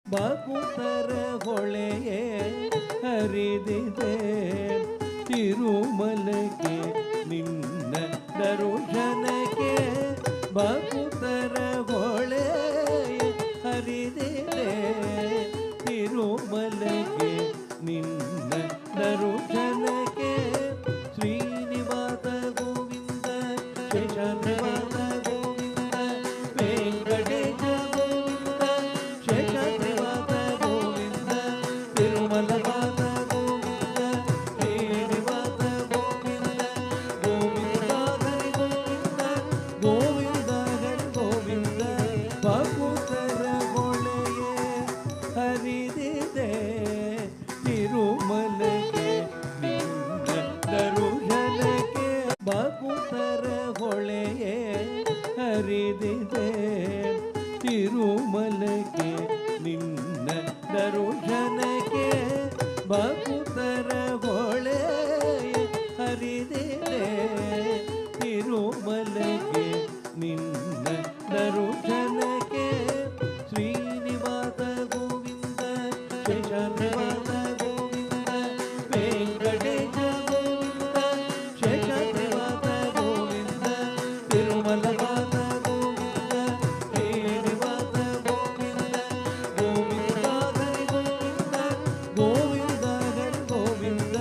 ಭಕುತರ ಹೊಳೆಯೇ ಹರಿದಿದೆ ತಿರುಮಲಕ್ಕೆ ನಿನ್ನ ದರುಶನಕ್ಕೆ ಭಕುತರ ಹೊಳೆಯೇ ಹರಿದಿದೆ ತಿರುಮಲಕ್ಕೆ ನಿನ್ನ ದರುಶನಕ್ಕೆ ಶ್ರೀನಿವಾಸ ಗೋವಿಂದ ಶೇಷನಿವಾಸ ಗೋವಿಂದ ವೆಂಕಟೇಶ ಗೋವಿಂದ ಶೇಷನಿವಾಸ ಗೋವಿಂದ ತಿರುಮಲವಾಸ ಗೋವಿಂದ ಶ್ರೀನಿವಾಸ ಗೋವಿಂದ ಗೋವಿಂದ ಹರಿ ಗೋವಿಂದ ಗೋವಿಂದ ಹರಿ ಗೋವಿಂದ ಭಕುತರ ಹೊಳೆಯೇ ಹರಿದಿದೆ ತಿರುಮಲಕ್ಕೆ ನಿನ್ನ ದರುಶನಕ್ಕೆ ಭಕುತರ ಹೊಳೆಯೇ ಹರಿದಿದೆ ತಿರುಮಲಕ್ಕೆ ನಿನ್ನ ದರುಶನಕ್ಕೆ ಭಕುತರ ಹೊಳೆಯೇ ಹರಿದಿದೆ ತಿರುಮಲಕ್ಕೆ ನಿನ್ನ ದರುಶನಕ್ಕೆ ಶ್ರೀನಿವಾಸ ಗೋವಿಂದ ಶೇಷನಿವಾಸ ಗೋವಿಂದ ವೆಂಕಟೇಶ ಗೋವಿಂದ ಶೇಷನಿವಾಸ ಗೋವಿಂದ ತಿರುಮಲವಾಸ ಗೋವಿಂದ ಶ್ರೀನಿವಾಸ ಗೋವಿಂದ ಗೋವಿಂದ ಹರಿ ಗೋವಿಂದ ಗೋವಿಂದ ಹರಿ ಗೋವಿಂದ